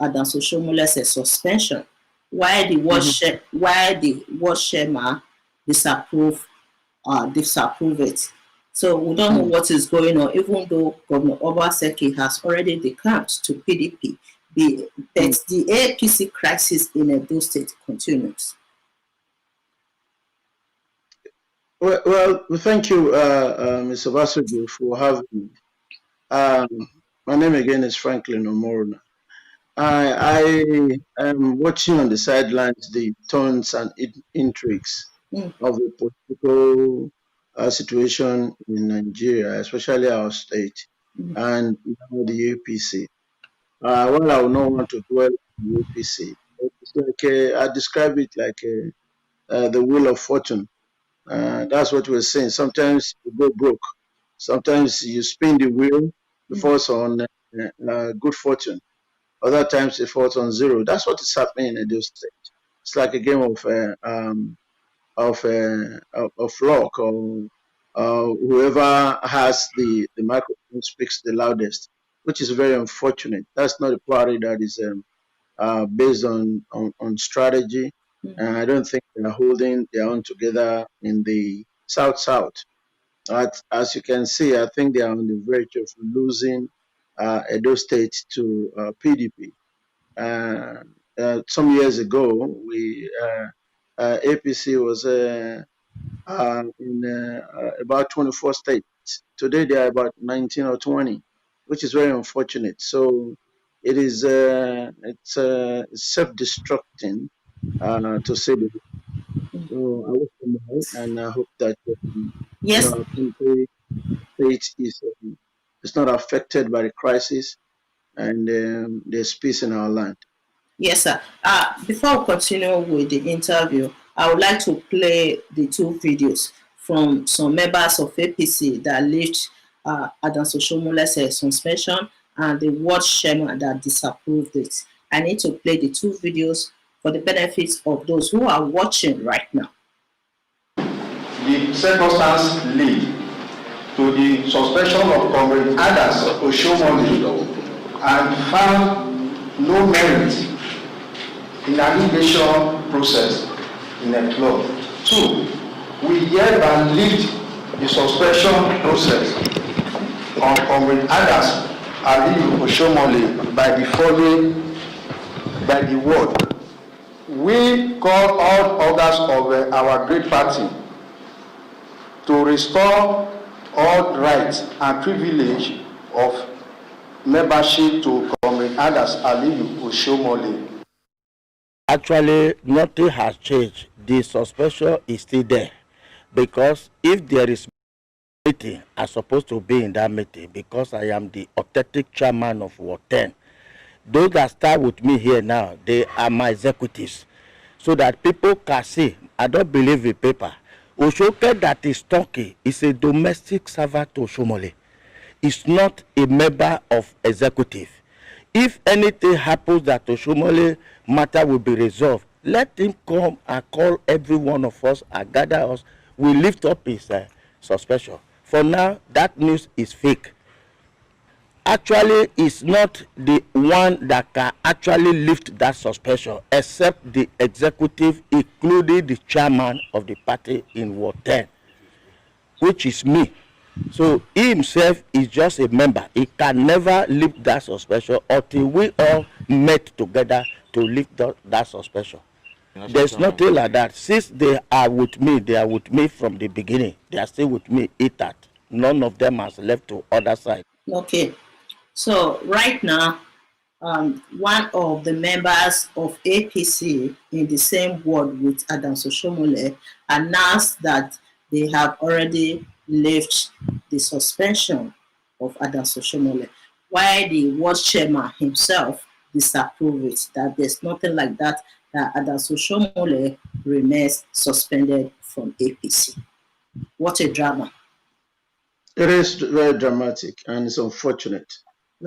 Adams Oshomole's suspension, while the ward chairman disapprove it. So we don't know what is going on, even though Governor Obaseki has already declared to PDP. But the APC crisis in Edo State continues. Well, thank you, Mr. Basudu, for having me. My name again is Franklin Omoruna. I am watching on the sidelines the turns and intrigues of the political situation in Nigeria, especially our state, and the APC. Well, I will not want to dwell on the APC. It's like I describe it like the wheel of fortune. That's what we're saying. Sometimes you go broke. Sometimes you spin the wheel, it falls on good fortune. Other times it falls on zero. That's what is happening in Edo State. It's like a game of luck, or whoever has the microphone speaks the loudest, which is very unfortunate. That's not a party that is based on strategy. And I don't think they're holding their own together in the South. As you can see, I think they are on the verge of losing Edo State to PDP. Some years ago, APC was in about 24 states. Today, they are about 19 or 20, which is very unfortunate. So it is it's self-destructing, to say the least. So I wish them well, and I hope that our country state is not affected by the crisis, and there's peace in our land. Yes, sir. Before we continue with the interview, I would like to play the two videos from some members of APC that left Adams Oshomole's suspension and the ward chairman that disapproved it. I need to play the two videos for the benefits of those who are watching right now. The circumstance lead to the suspension of Comrade Adams Oshiomhole and found no merit in allegation process in a club. 2, we hereby lift the suspension process on Comrade Adams Oshiomhole by the word. We call all others of our great party to restore all rights and privilege of membership to Comrade Adams Oshiomhole. Actually, nothing has changed. The suspension is still there, because if there is meeting, I'm supposed to be in that meeting, because I am the authentic chairman of Ward 10. Those that start with me here now, they are my executives, so that people can see. I don't believe in paper. Oshoke that is talking is a domestic servant to Oshiomhole. It's not a member of executive. If anything happens that Oshiomhole matter will be resolved, let him come and call every one of us and gather us. We lift up his suspension. For now, that news is fake. Actually, it's not the one that can actually lift that suspension, except the executive, including the chairman of the party in Ward 10, which is me. So he himself is just a member. He can never lift that suspension until we all met together to lift that suspension. There's nothing like that. Since they are with me, they are with me from the beginning. They are still with me, that. None of them has left to other side. Okay. So right now, one of the members of APC in the same ward with Adams Oshiomhole announced that they have already left the suspension of Adams Oshiomhole, while the ward chairman himself disapproved it, that there's nothing like that, that Adams Oshiomhole remains suspended from APC. What a drama. It is very dramatic, and it's unfortunate.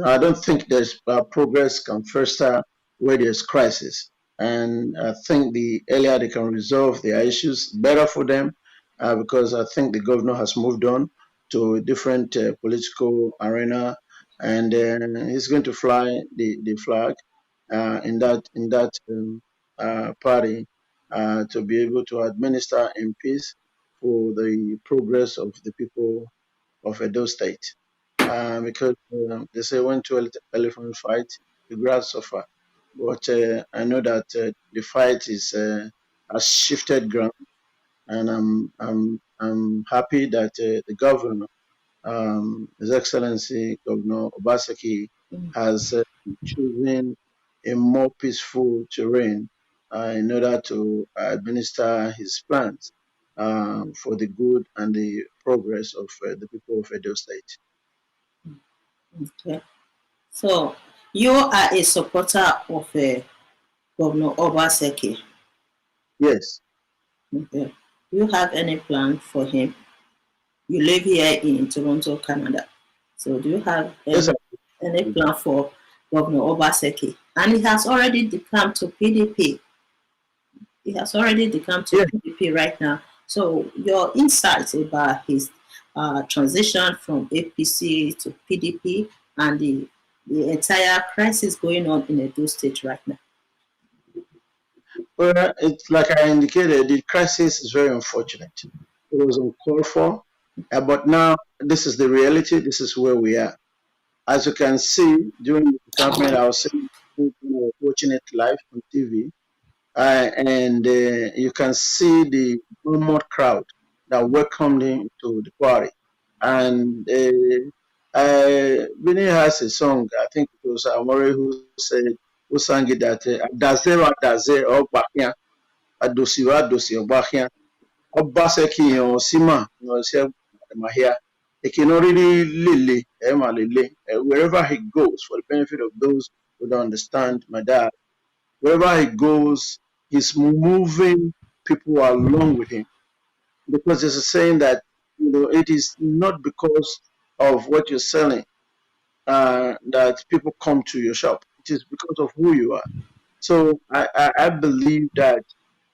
I don't think there's progress can foster where there's crisis. And I think the earlier they can resolve their issues, better for them, because I think the governor has moved on to a different political arena, and he's going to fly the flag. in that party to be able to administer in peace for the progress of the people of Edo State. Because they say when two elephants fight, the grass suffer. But I know that the fight has shifted ground, and I'm happy that the governor, His Excellency Governor Obaseki, Mm. has chosen a more peaceful terrain in order to administer his plans for the good and the progress of the people of Edo State. Okay. So you are a supporter of Governor Obaseki. Yes, Okay. Do you have any plan for him? You live here in Toronto, Canada. So do you have yes, any plan for Governor Obaseki? And he has already declared to PDP. He has already declared to yes. PDP right now. So your insights about his transition from APC to PDP and the entire crisis going on in Edo State right now. Well, it's like I indicated, the crisis is very unfortunate. It was uncalled for, but now this is the reality. This is where we are. As you can see, during the campaign, I was watching it live on TV, and you can see the murmured crowd that welcomed him to the party. And Vinny has a song, I think it was Amore who sang it that Dazera Daze Ogbahia, Adosiwa Adosi Ogbahia, Obaseki Sima, Mahia. He can already lily, wherever he goes, for the benefit of those who don't understand my dad, wherever he goes, he's moving people along with him. Because there's a saying that it is not because of what you're selling that people come to your shop. It is because of who you are. So I believe that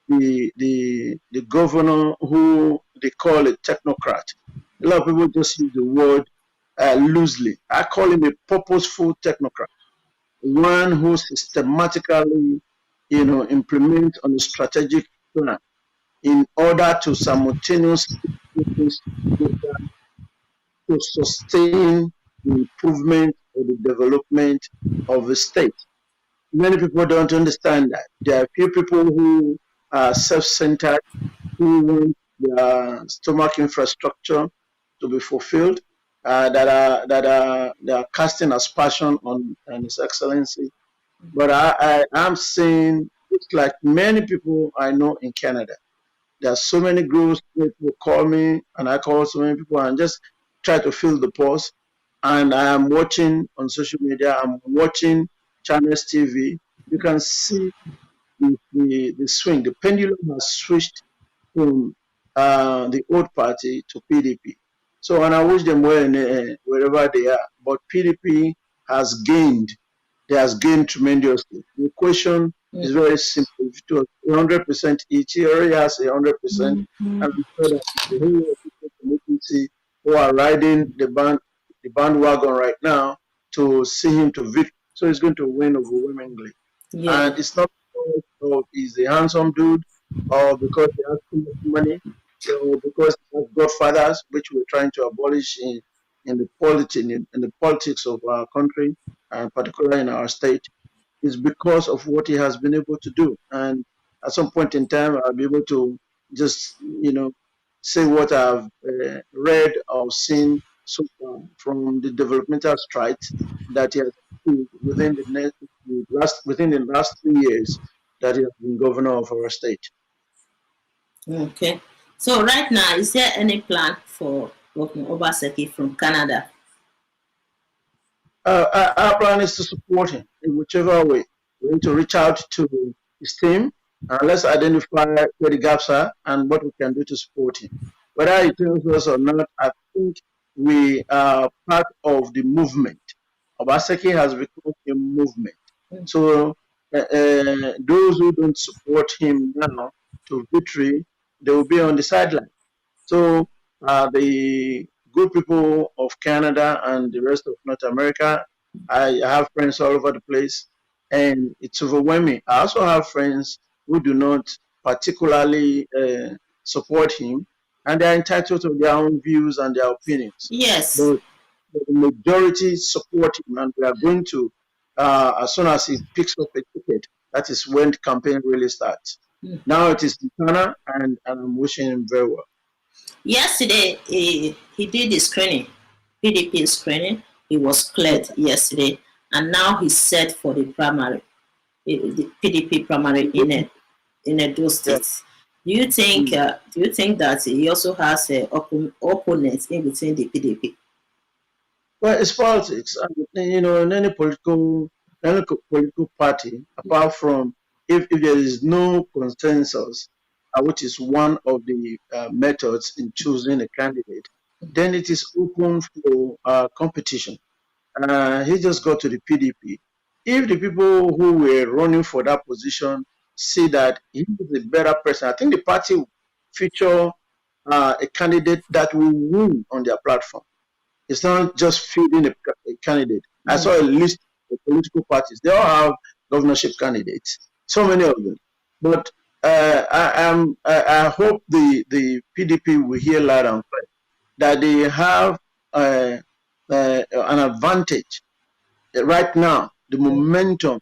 the governor who they call a technocrat, a lot of people just use the word loosely. I call him a purposeful technocrat, one who systematically, implements on a strategic plan in order to simultaneously to sustain the improvement or the development of the state. Many people don't understand that. There are few people who are self-centered, who want their stomach infrastructure to be fulfilled, that are casting aspersion on His Excellency. But I'm saying it's like many people I know in Canada. There are so many groups, people call me, and I call so many people and just try to fill the pause. And I am watching on social media, I'm watching Channels TV. You can see the swing. The pendulum has switched from the old party to PDP. So, and I wish them well wherever they are. But PDP has gained. They has gained tremendously. The question is very simple. If it was 100% each, he already has 100%. And I'm sure that the whole community who are riding the bandwagon right now to see him to victory. So he's going to win overwhelmingly. Yeah. And it's not because he's a handsome dude or because he has too much money or because he has godfathers, which we're trying to abolish in the politics of our country and particularly in our state, is because of what he has been able to do. And at some point in time, I'll be able to just, say what I've read or seen so far from the developmental strides that he has achieved within the last 3 years that he has been governor of our state. Okay. So right now, is there any plan for Governor Obaseki from Canada? Our plan is to support him in whichever way. We need to reach out to his team and let's identify where the gaps are and what we can do to support him. Whether he tells us or not, I think we are part of the movement. Obaseki has become a movement. So those who don't support him now to victory, they will be on the sideline. So the good people of Canada and the rest of North America, I have friends all over the place. and it's overwhelming. I also have friends who do not particularly support him, and they're entitled to their own views and their opinions. Yes. But the majority support him, and we are going to, as soon as he picks up a ticket, that is when the campaign really starts. Mm. Now it is internal, and I'm wishing him very well. Yesterday, he did the screening, PDP screening. He was cleared yesterday, and now he's set for the primary, the PDP primary in Edo Yeah. State. Do you think that he also has opponents in between the PDP? Well, it's politics. You know, in any political party, apart from if there is no consensus, which is one of the methods in choosing a candidate, then it is open for competition. He just got to the PDP. If the people who were running for that position see that he is a better person, I think the party will feature a candidate that will win on their platform. It's not just feeding a candidate. I Mm. saw a list of political parties. They all have governorship candidates, so many of them. But I hope the PDP will hear loud and clear that they have an advantage right now. The momentum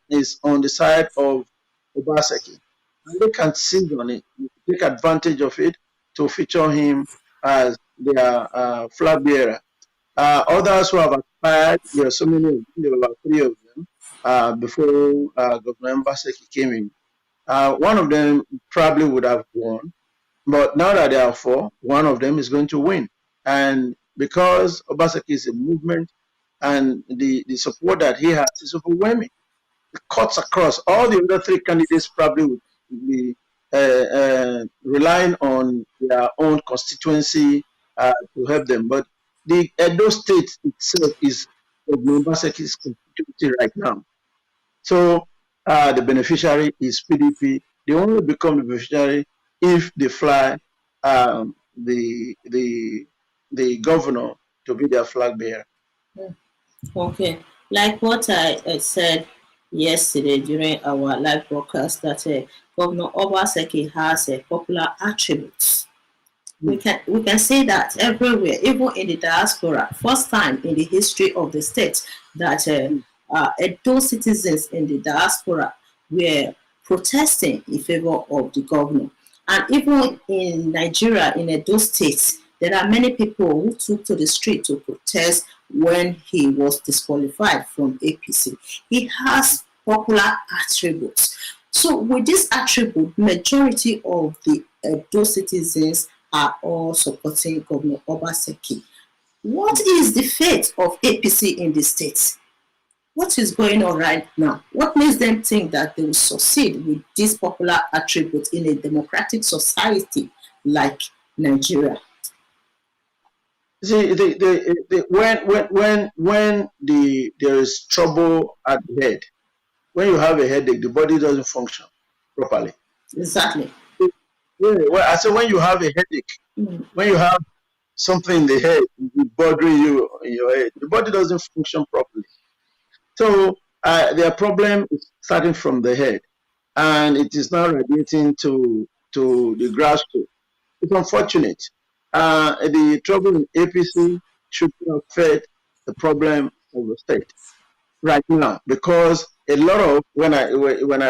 is on the side of Obaseki. And they can seize on it, take advantage of it to feature him as their flag bearer. Others who have aspired, there are so many of them, there were about 3 of them before Governor Mbaseki came in. One of them probably would have won, but now that there are 4, one of them is going to win. And because Obaseki is a movement and the support that he has is overwhelming, it cuts across. All the other 3 candidates probably would be relying on their own constituency to help them. But the Edo State itself is Obaseki's constituency right now. So the beneficiary is PDP. They only become the beneficiary if they fly the governor to be their flag bearer. Okay. Like what I said yesterday during our live broadcast, that Governor Obaseki has popular attributes. We can say that everywhere, even in the diaspora. First time in the history of the state that Edo citizens in the diaspora were protesting in favor of the governor. And even in Nigeria, in Edo State, there are many people who took to the street to protest when he was disqualified from APC. He has popular attributes. So with this attribute, majority of the Edo citizens are all supporting Governor Obaseki. What is the fate of APC in the state? What is going on right now? What makes them think that they will succeed with this popular attribute in a democratic society like Nigeria? See, when there is trouble at the head, when you have a headache, the body doesn't function properly. Exactly. Well, I say when you have a headache, when you have something in the head bothering you in your head, the body doesn't function properly. So their problem is starting from the head, and it is now radiating to the grassroots. It's unfortunate. The trouble in APC should not affect the problem of the state right now, because a lot of when I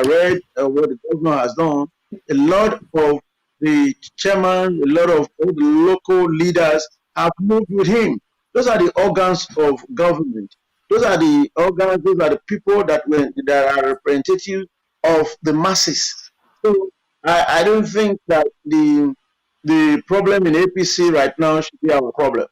read what the governor has done, a lot of the chairman, a lot of all the local leaders have moved with him. Those are the organs of government. Those are the organs. Those are the people that are representatives of the masses. So I don't think that the problem in APC right now should be our problem.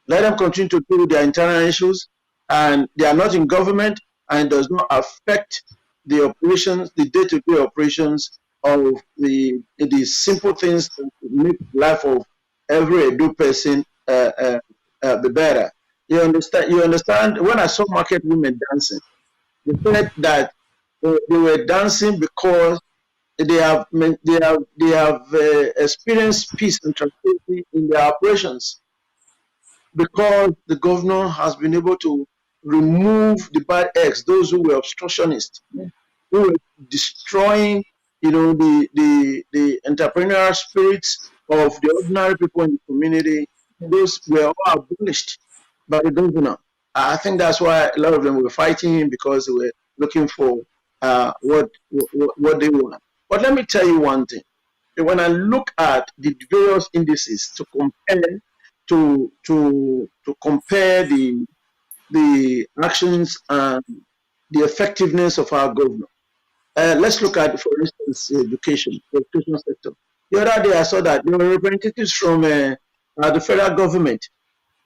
Let them continue to deal with their internal issues, and they are not in government, and it does not affect the operations, the day-to-day operations of the simple things that make life of every Edo person be better. You understand? You understand? When I saw market women dancing, they said that they were dancing because they have experienced peace and tranquility in their operations, because the governor has been able to remove the bad eggs, those who were obstructionists, who were destroying, the entrepreneurial spirits of the ordinary people in the community. Those were all abolished by the governor. I think that's why a lot of them were fighting him, because they were looking for what they want. But let me tell you one thing. When I look at the various indices to compare the actions and the effectiveness of our governor. Let's look at, for instance, the education sector. The other day I saw that there were representatives from the federal government,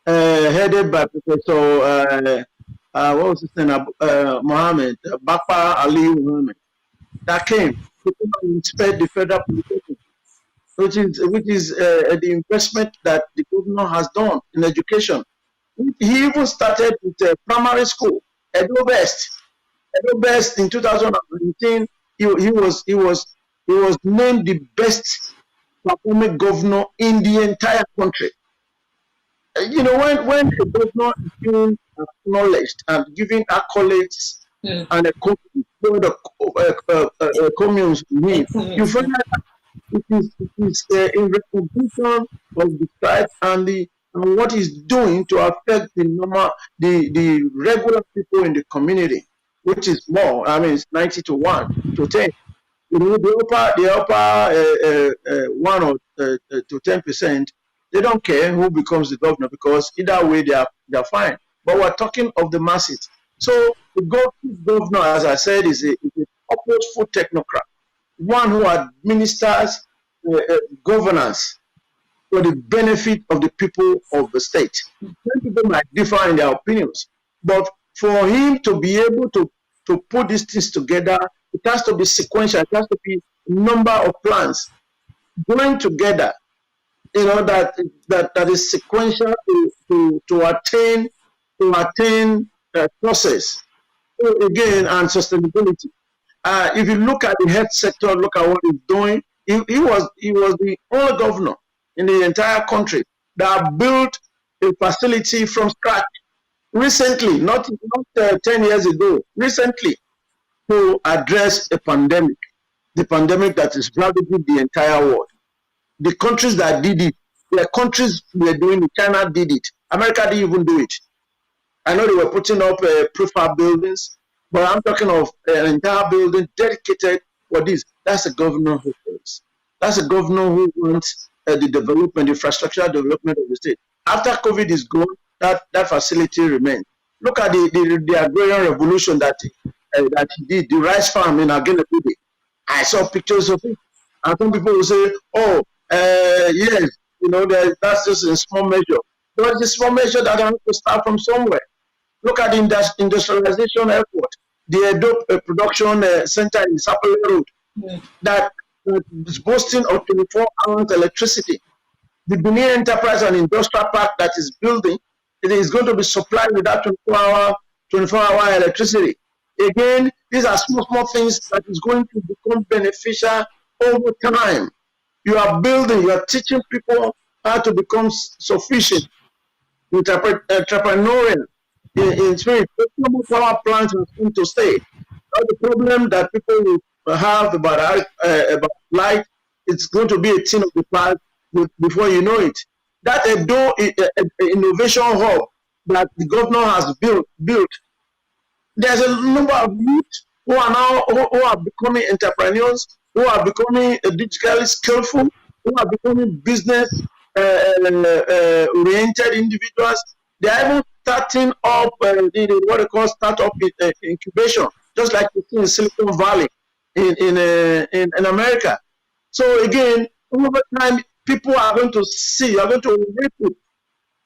headed by Professor what was his name, Mohammed Bakpa Ali Mohammed, that came to come and inspect the federal polytechnic, which is the investment that the governor has done in education. He even started with primary school, Edo Best in 2019. He was named the best performing governor in the entire country. When the governor is being acknowledged and giving accolades and a communes, you find that it is in recognition of the strike and what he's doing to affect the regular people in the community, which is more. I mean, it's 90 to 1 to 10. The upper 1 or to 10%, they don't care who becomes the governor, because either way they're fine. But we're talking of the masses. So the governor, as I said, is a purposeful technocrat, one who administers governance for the benefit of the people of the state. Some people might differ in their opinions, but for him to be able to put these things together, it has to be sequential. It has to be a number of plans going together, that is sequential to attain process, again, and sustainability. If you look at the health sector, look at what he's doing. He was the only governor in the entire country that built a facility from scratch recently, not 10 years ago, recently, to address a pandemic, the pandemic that is ravaging the entire world. The countries that did it, the countries were doing it. China did it. America didn't even do it. I know they were putting up prefab buildings, but I'm talking of an entire building dedicated for this. That's a governor who cares. That's a governor who wants the development, infrastructural development of the state. After COVID is gone, that facility remains. Look at the agrarian revolution that he did, the rice farm in Agenebide. I saw pictures of it. And some people will say, oh, yes, that's just a small measure. But it's a small measure that has to start from somewhere. Look at the industrialization effort, the Edo production center in Sapele Road, that is boasting of 24 hours electricity. The Benin Enterprise and Industrial Park that is building, it is going to be supplied with that 24-hour electricity. Again, these are small things that is going to become beneficial over time. You are building, you are teaching people how to become sufficient, entrepreneurial in spirit. Power plants are going to stay. The problem that people will have about light, it's going to be a thing of the past before you know it. That Edo innovation hub that the governor has built, there's a number of youth who are becoming entrepreneurs, who are becoming digitally skillful, who are becoming business oriented individuals. They are even starting up what they call startup incubation, just like you see in Silicon Valley in America. So again, over time, people are going to see, are going to reap it.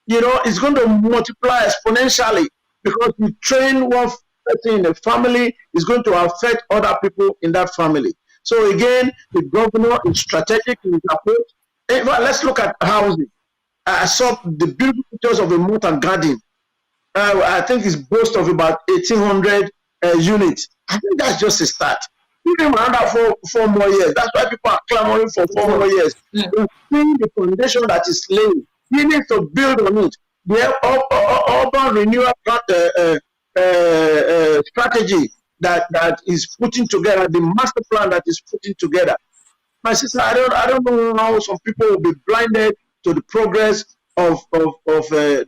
It's going to multiply exponentially, because you train one person in a family is going to affect other people in that family. So again, the governor is strategic in his approach. Let's look at housing. I saw the beautiful pictures of a moat and garden. I think it's boast of about 1,800 units. I think that's just a start. Give him another four more years. That's why people are clamoring for 4 more years. We're seeing the foundation that is laid. He needs to build on it. The urban renewal strategy that is putting together, the master plan that is putting together. My sister, I don't know how some people will be blinded to the progress of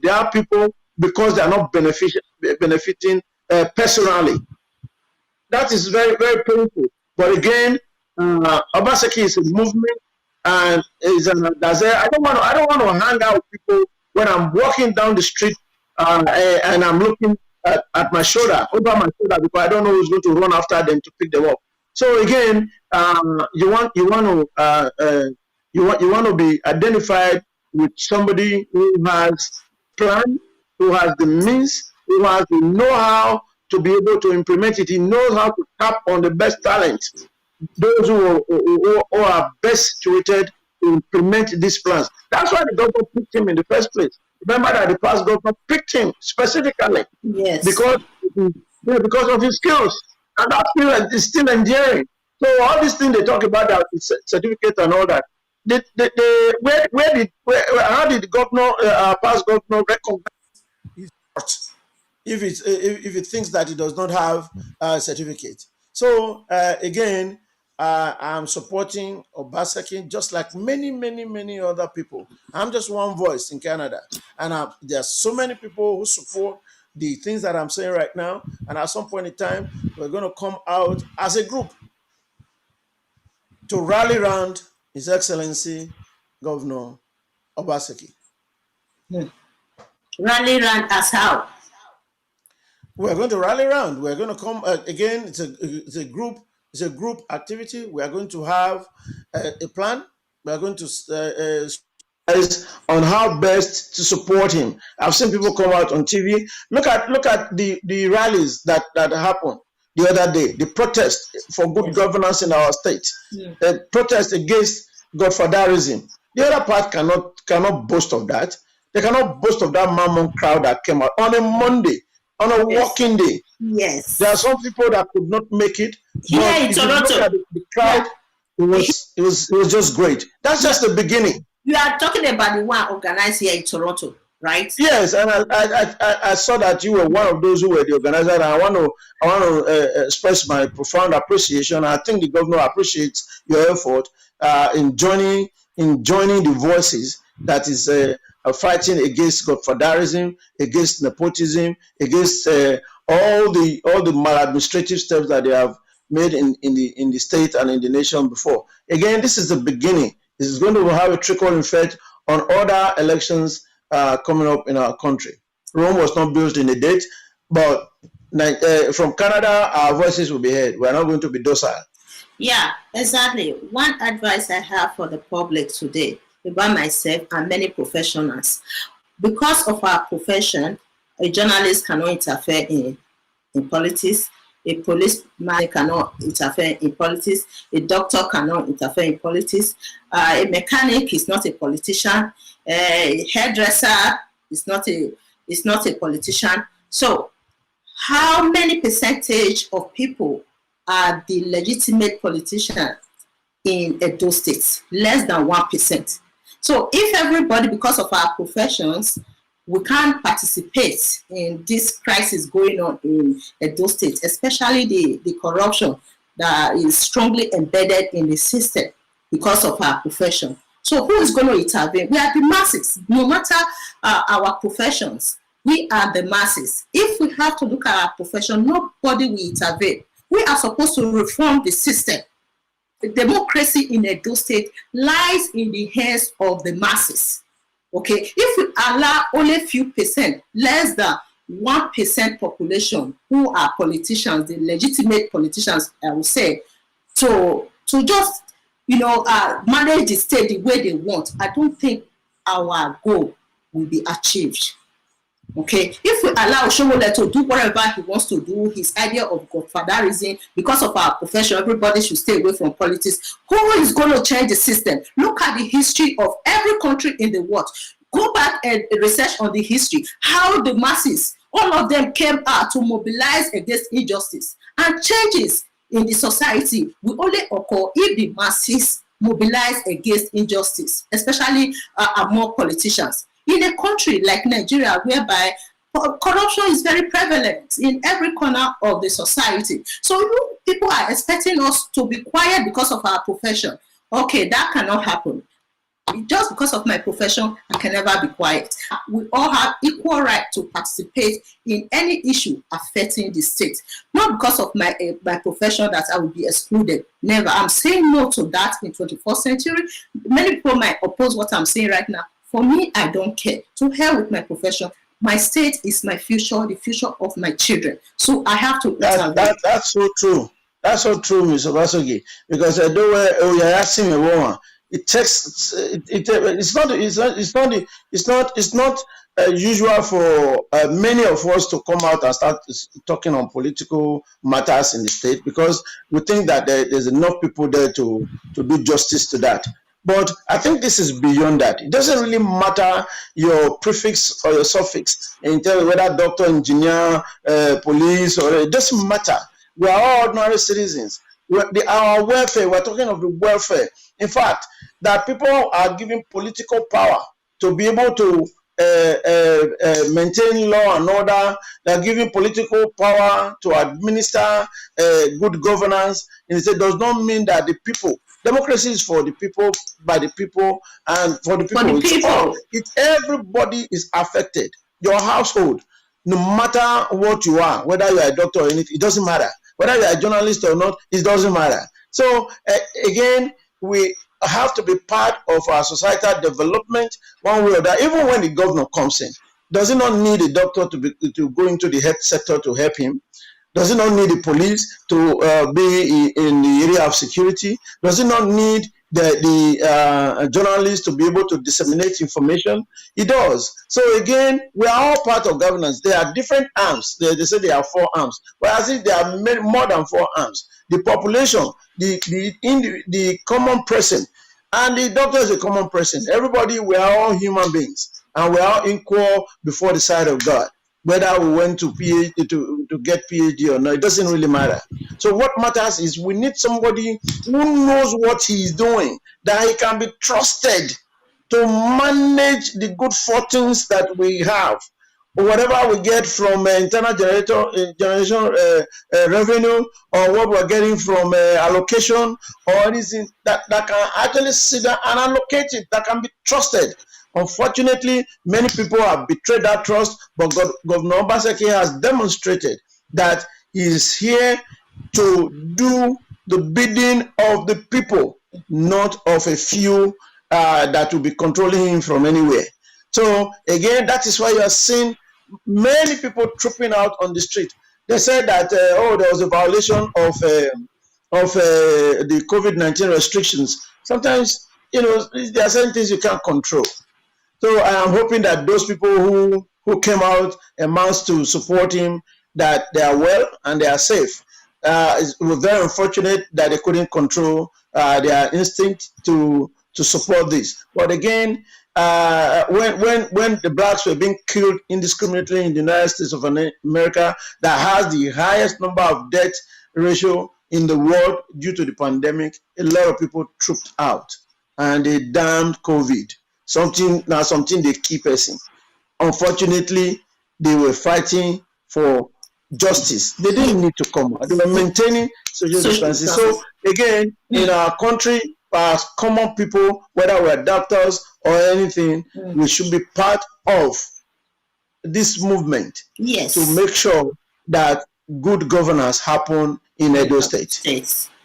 their people because they are not benefiting personally. That is very, very painful. But again, Obaseki is a movement, and is I don't want to hang out with people when I'm walking down the street and I'm looking at my shoulder, over my shoulder, because I don't know who's going to run after them to pick them up. So again, you want to be identified with somebody who has plan, who has the means, who has the know-how to be able to implement it. He knows how to tap on the best talent, those who are best situated to implement these plans. That's why the government picked him in the first place. Remember that the past government picked him specifically, Yes, because of his skills, and that skill is still enduring. So all these things they talk about, that certificate and all that, how did the governor, past governor, recognize his worth if it thinks that it does not have a certificate? So again, I'm supporting Obaseki just like many other people. I'm just one voice in Canada, and there are so many people who support the things that I'm saying right now. And at some point in time, we're going to come out as a group to rally around His Excellency Governor Obaseki. rally round as how? We're going to rally around. We're going to come again. It's a group activity. We are going to have a plan. We are going to on how best to support him. I've seen people come out on TV. Look at the rallies that happened the other day. The protest for good governance in our state. The protest against godfatherism. The other part cannot boast of that. They cannot boast of that mammoth crowd that came out on a Monday, on a working day. Yes. There are some people that could not make it. Here but in if you look Toronto. at the crowd, it was just great. That's just the beginning. You are talking about the one organized here in Toronto, right? Yes, and I saw that you were one of those who were the organizer. And I want to express my profound appreciation. I think the governor appreciates your effort in joining the voices that is fighting against godfatherism, against nepotism, against all the maladministrative steps that they have made in the state and in the nation before. Again, this is the beginning. This is going to have a trickle effect on other elections coming up in our country. Rome was not built in a day, but from Canada, our voices will be heard. We are not going to be docile. Yeah, exactly. One advice I have for the public today, about myself and many professionals, because of our profession, a journalist cannot interfere in politics. A policeman cannot interfere in politics. A doctor cannot interfere in politics. A mechanic is not a politician. A hairdresser is not a politician. So, how many percentage of people are the legitimate politicians in Edo State? Less than 1%. So, if everybody, because of our professions, we can't participate in this crisis going on in Edo State, especially the corruption that is strongly embedded in the system because of our profession. So who is going to intervene? We are the masses. No matter our professions, we are the masses. If we have to look at our profession, nobody will intervene. We are supposed to reform the system. The democracy in Edo State lies in the hands of the masses. Okay, if we allow only a few percent, less than 1% population who are politicians, the legitimate politicians, I would say, to just manage the state the way they want, I don't think our goal will be achieved. Okay, if we allow Oshiomhole to do whatever he wants to do, his idea of godfatherism, because of our profession, everybody should stay away from politics. Who is going to change the system? Look at the history of every country in the world. Go back and research on the history, how the masses, all of them came out to mobilize against injustice, and changes in the society will only occur if the masses mobilize against injustice, especially among politicians. In a country like Nigeria, whereby corruption is very prevalent in every corner of the society. So you people are expecting us to be quiet because of our profession. Okay, that cannot happen. Just because of my profession, I can never be quiet. We all have equal right to participate in any issue affecting the state. Not because of my profession that I will be excluded. Never. I'm saying no to that in 21st century. Many people might oppose what I'm saying right now. For me, I don't care. To hell with my profession. My state is my future, the future of my children. So I have to. That's so true. That's so true, Mr. Basogi. Because I know where you're asking a woman. It takes it's not usual for many of us to come out and start talking on political matters in the state, because we think that there's enough people there to do justice to that. But I think this is beyond that. It doesn't really matter your prefix or your suffix in terms of whether doctor, engineer, police, or it doesn't matter. We are all ordinary citizens. Our welfare, we're talking of the welfare. In fact, that people are given political power to be able to maintain law and order. They're giving political power to administer good governance. And it does not mean that the people, democracy is for the people, by the people, and for the people. Everybody is affected. Your household, no matter what you are, whether you are a doctor or anything, it doesn't matter. Whether you are a journalist or not, it doesn't matter. So again, we have to be part of our societal development one way or that. Even when the governor comes in, does he not need a doctor to go into the health sector to help him? Does he not need the police to be in the area of security? Does he not need the journalists to be able to disseminate information? He does. So again, we are all part of governance. There are different arms. They say there are 4 arms, but I think there are more than 4 arms. The population, the common person, and the doctor is a common person. Everybody, we are all human beings, and we are all equal before the sight of God. Whether we went to PhD to get PhD or not, it doesn't really matter. So what matters is we need somebody who knows what he is doing, that he can be trusted to manage the good fortunes that we have, or whatever we get from internal generation revenue, or what we're getting from allocation, or anything that can actually sit down and allocate it, that can be trusted. Unfortunately, many people have betrayed that trust, but Governor Obaseki has demonstrated that he is here to do the bidding of the people, not of a few that will be controlling him from anywhere. So again, that is why you are seeing many people trooping out on the street. They said that there was a violation of the COVID-19 restrictions. Sometimes, there are certain things you can't control. So I am hoping that those people who came out en masse to support him, that they are well and they are safe. It was very unfortunate that they couldn't control their instinct to support this. But again, when the blacks were being killed indiscriminately in the United States of America, that has the highest number of death ratio in the world due to the pandemic, a lot of people trooped out and they damned COVID. Something they keep us. Unfortunately, they were fighting for justice. They didn't need to come out. They were maintaining social distancing. So again, in our country, as common people, whether we're doctors or anything, we should be part of this movement to make sure that good governance happen in Edo State.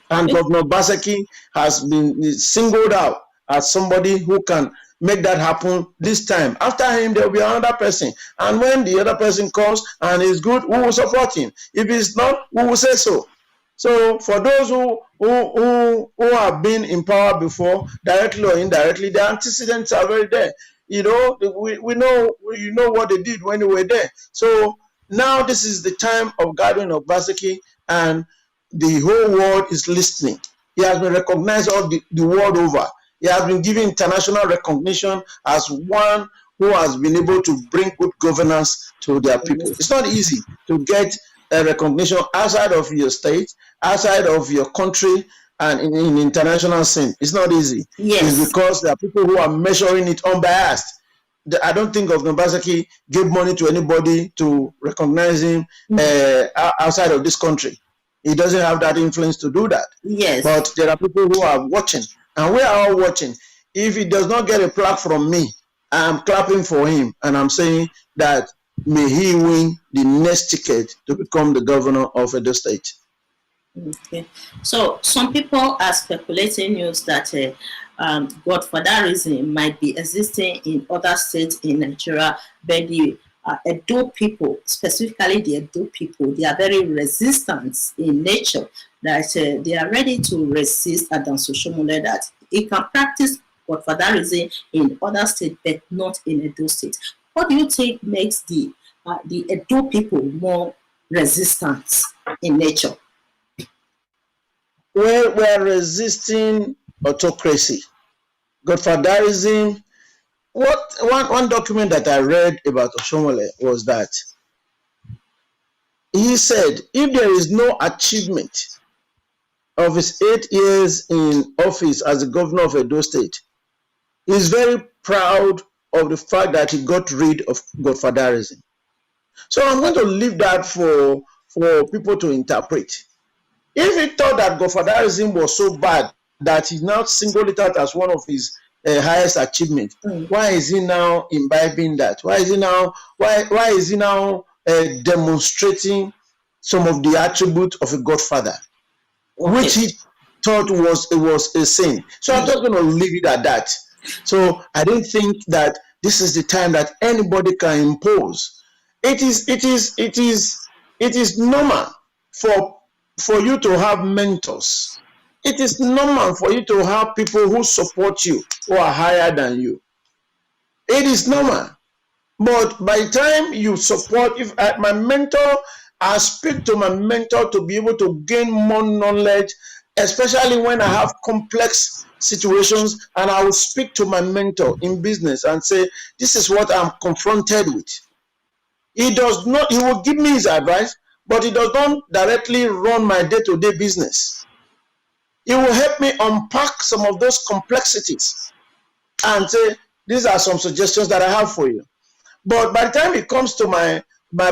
And Governor Obaseki has been singled out as somebody who can make that happen this time. After him, there will be another person. And when the other person comes and is good, we will support him. If it's not, we will say so. So for those who have been in power before, directly or indirectly, the antecedents are very there. We know what they did when they were there. So now this is the time of gathering of Obaseki, and the whole world is listening. He has been recognized all the world over. He has been given international recognition as one who has been able to bring good governance to their people. It's not easy to get a recognition outside of your state, outside of your country, and in international scene. It's not easy. It's because there are people who are measuring it unbiased. I don't think Governor Obaseki gave money to anybody to recognize him outside of this country. He doesn't have that influence to do that. Yes. But there are people who are watching, and we are all watching. If he does not get a plaque from me, I'm clapping for him, and I'm saying that may he win the next ticket to become the governor of Edo State. Okay. So some people are speculating news that godfatherism might be existing in other states in Nigeria, but the Edo people, specifically the Edo people, they are very resistant in nature, that they are ready to resist Adams Oshiomhole, that he can practice godfatherism in other states, but not in Edo State. What do you think makes the Edo people more resistant in nature? Well, we are resisting autocracy. Godfatherism. One document that I read about Oshiomhole was that he said if there is no achievement of his 8 years in office as the governor of Edo State, he's very proud of the fact that he got rid of godfatherism. So I'm going to leave that for people to interpret. If he thought that godfatherism was so bad that he now singled it out as one of his highest achievements, why is he now imbibing that? Why is he now demonstrating some of the attributes of a godfather, which he thought was a sin? So I'm just going to leave it at that. So I don't think that this is the time that anybody can impose. It is normal for you to have mentors. It is normal for you to have people who support you, who are higher than you. It is normal. But by the time you support, if my mentor, I speak to my mentor to be able to gain more knowledge, especially when I have complex situations, and I will speak to my mentor in business and say, this is what I'm confronted with. He will give me his advice, but he does not directly run my day-to-day business. It will help me unpack some of those complexities and say, these are some suggestions that I have for you. But by the time it comes to my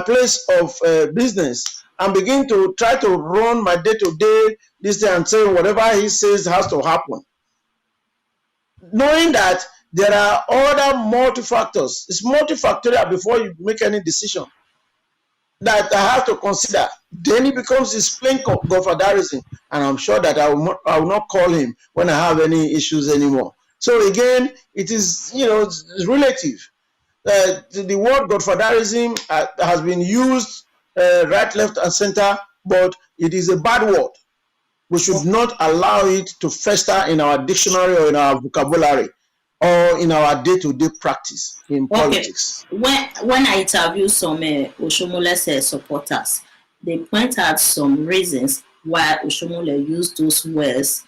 place of business, and begin to try to run my day-to-day this day and say whatever he says has to happen, knowing that there are other multi-factors. It's multifactorial before you make any decision that I have to consider. Then it becomes this plain godfatherism, and I'm sure that I will not call him when I have any issues anymore. So again, it is, it's relative. The word godfatherism has been used right, left, and center, but it is a bad word. We should not allow it to fester in our dictionary or in our vocabulary or in our day-to-day practice in politics. When I interview some Oshiomhole supporters, they point out some reasons why Oshiomhole used those words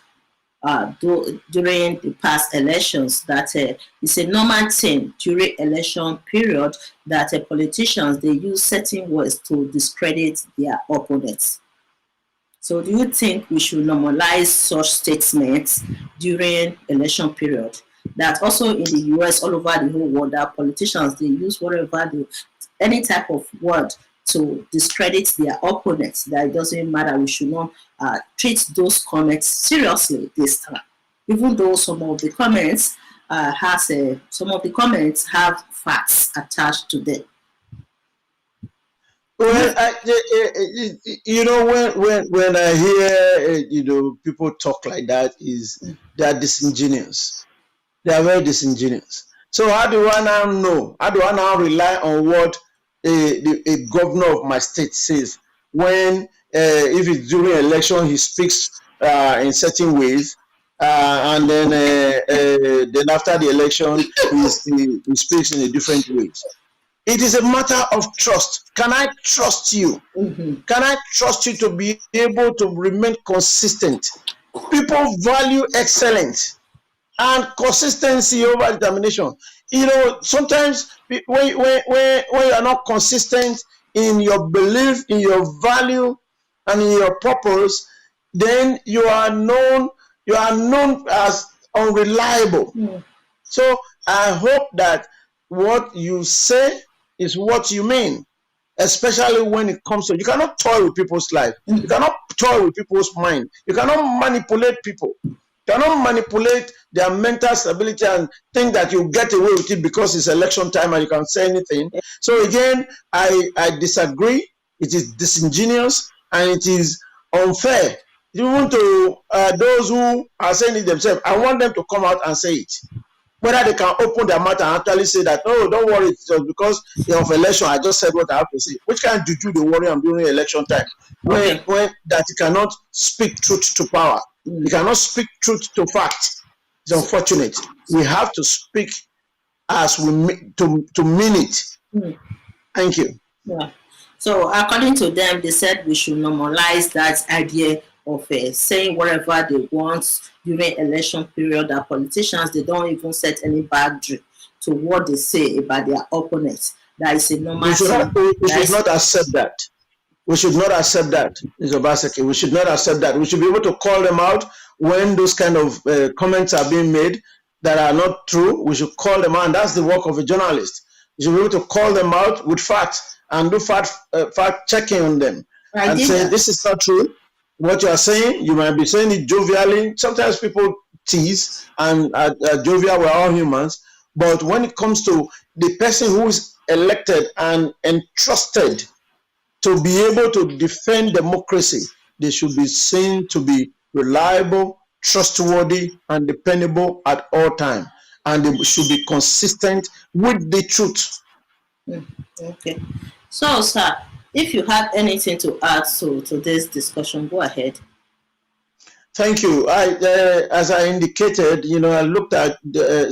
during the past elections, that it's a normal thing during election period that politicians, they use certain words to discredit their opponents. So do you think we should normalize such statements during election period? That also in the US, all over the whole world, that politicians, they use any type of word to discredit their opponents, that it doesn't matter, we should not treat those comments seriously this time, even though some of the comments have facts attached to them. Well, when I hear people talk like that, they are disingenuous. They are very disingenuous. So how do I now know? How do I now rely on what a governor of my state says when, if it's during election, he speaks in certain ways, and then after the election, he speaks in a different ways? It is a matter of trust. Can I trust you? Mm-hmm. Can I trust you to be able to remain consistent? People value excellence and consistency over determination. Sometimes when you are not consistent in your belief, in your value, and in your purpose, then you are known as unreliable. Mm. So I hope that what you say is what you mean, especially when it comes to, you cannot toy with people's life. You cannot toy with people's mind. You cannot manipulate people. You cannot manipulate their mental stability and think that you get away with it because it's election time and you can say anything. So again, I disagree. It is disingenuous and it is unfair. Even to those who are saying it themselves, I want them to come out and say it. Whether they can open their mouth and actually say that, oh, don't worry, it's just because of election, I just said what I have to say. Which kind of juju they worry I'm during election time? When that you cannot speak truth to power. You cannot speak truth to fact. It's unfortunate. We have to speak as we mean it. Thank you. Yeah. So according to them, they said we should normalize that idea of saying whatever they want during election period. That politicians, they don't even set any boundary to what they say about their opponents. That is a normal thing. We should not accept that. We should not accept that, Mr. Obaseki. We should not accept that. We should be able to call them out when those kind of comments are being made that are not true. We should call them out, and that's the work of a journalist. You should be able to call them out with facts and do fact checking on them and say, this is not true. What you are saying, you might be saying it jovially. Sometimes people tease and jovial, we're all humans. But when it comes to the person who is elected and entrusted to be able to defend democracy, they should be seen to be reliable, trustworthy, and dependable at all times. And they should be consistent with the truth. Okay. So, sir, if you have anything to add to this discussion, go ahead. Thank you. As I indicated, I looked at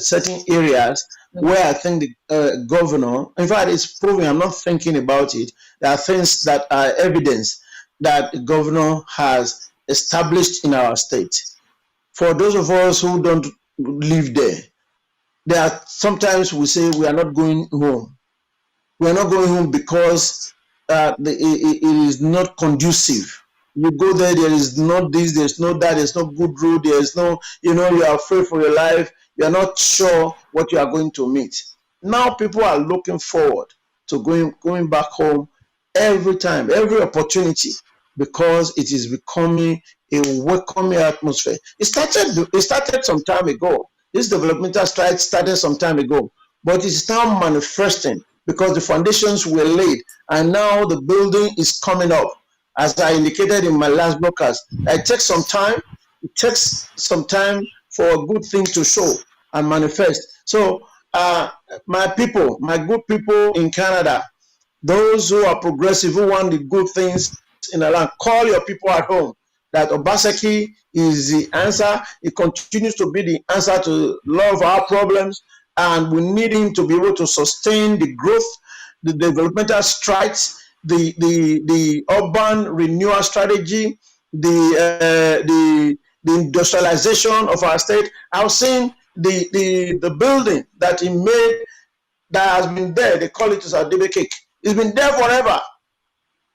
certain areas where I think the governor, in fact, it's proving, I'm not thinking about it. There are things that are evidence that the governor has established in our state. For those of us who don't live there are sometimes we say we are not going home. We are not going home because it is not conducive. You go there is not this, there's no that, there's no good road, there's no, you are afraid for your life, you're not sure what you are going to meet. Now people are looking forward to going back home every time, every opportunity, because it is becoming a welcoming atmosphere. It started some time ago. This developmental stride started some time ago, but it's now manifesting because the foundations were laid and now the building is coming up. As I indicated in my last broadcast, it takes some time. It takes some time for a good thing to show and manifest. So my good people in Canada, those who are progressive, who want the good things in the land, call your people at home that Obaseki is the answer. It continues to be the answer to a lot of our problems, and we need him to be able to sustain the growth, the developmental strides, the urban renewal strategy, the industrialization of our state. I've seen the building that he made that has been there. They call it Sadebe Cake. It's been there forever.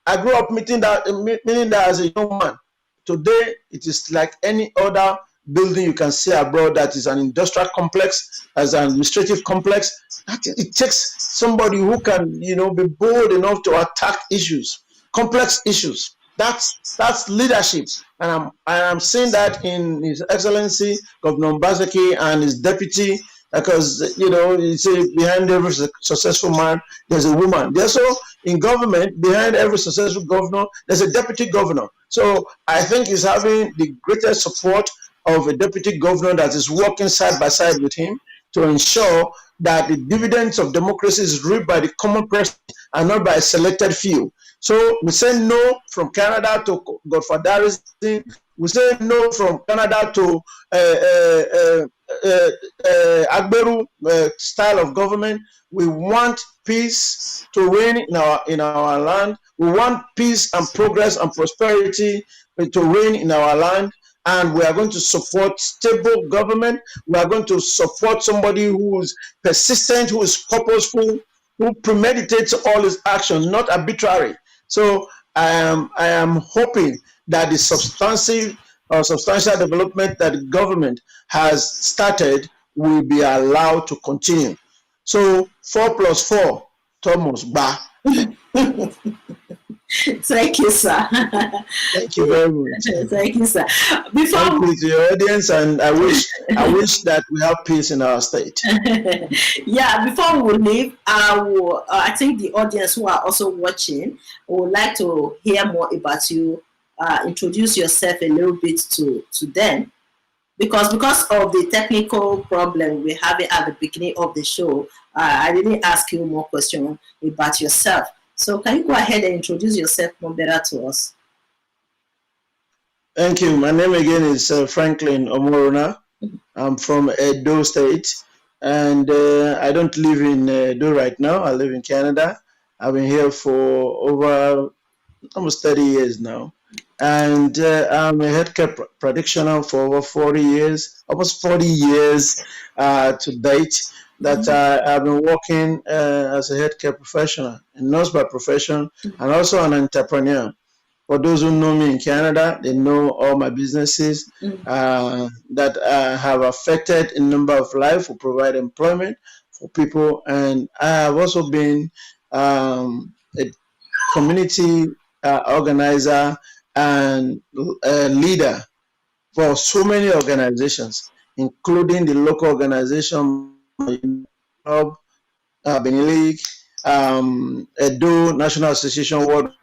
I grew up meeting that as a young man. Today, it is like any other building you can see abroad that is an industrial complex, as an administrative complex. It takes somebody who can, be bold enough to attack issues, complex issues. That's leadership, and I'm seeing that in His Excellency Governor Obaseki and his deputy, because you say behind every successful man there's a woman. There's also in government behind every successful governor there's a deputy governor. So I think he's having the greatest support of a deputy governor that is working side by side with him to ensure that the dividends of democracy is reaped by the common person and not by a selected few. So we say no from Canada to godfatherism. We say no from Canada to Agberu style of government. We want peace to reign in our land. We want peace and progress and prosperity to reign in our land. And we are going to support stable government. We are going to support somebody who is persistent, who is purposeful, who premeditates all his actions, not arbitrary. So I am hoping that the substantial development that the government has started will be allowed to continue. So 4 plus 4, Thomas Ba. Thank you, sir. Thank you very much. Thank you, sir. Thank Before you to your audience, and I wish that we have peace in our state. yeah, before we leave, I think the audience who are also watching would like to hear more about you. Introduce yourself a little bit to them, because of the technical problem we're having at the beginning of the show. I didn't ask you more questions about yourself. So can you go ahead and introduce yourself more better to us? Thank you. My name again is Franklin Omorona. I'm from Edo State, and I don't live in Edo right now. I live in Canada. I've been here for over almost 30 years now. And I'm a healthcare practitioner for over 40 years, almost 40 years to date, that I've been working as a healthcare professional, a nurse by profession, and also an entrepreneur. For those who know me in Canada, they know all my businesses that have affected a number of lives, who provide employment for people. And I have also been a community organizer and leader for so many organizations, including the local organization, Club, Benin League, Edo National Association Worldwide.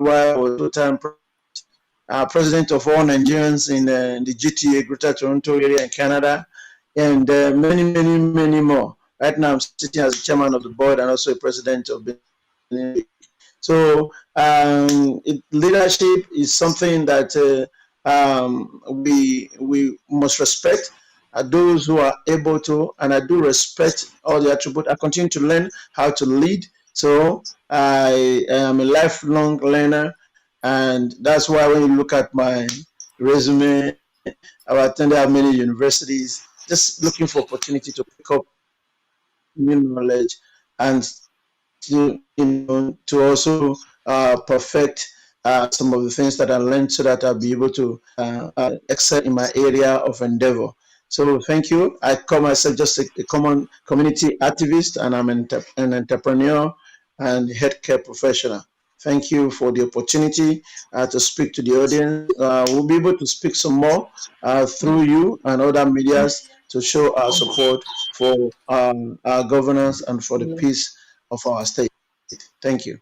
I was full-time president of all Nigerians in the GTA, Greater Toronto area in Canada, and many, many, many more. Right now, I'm sitting as chairman of the board and also a president of Benin League. So leadership is something that we must respect. Those who are able to, and I do respect all the attributes. I continue to learn how to lead. So I am a lifelong learner, and that's why when you look at my resume, I've attended many universities, just looking for opportunity to pick up new knowledge and to also perfect some of the things that I learned, so that I'll be able to excel in my area of endeavor. So thank you. I call myself just a common community activist, and I'm an entrepreneur and healthcare professional. Thank you for the opportunity to speak to the audience. We'll be able to speak some more through you and other medias to show our support for our governance and for the peace of our state. Thank you.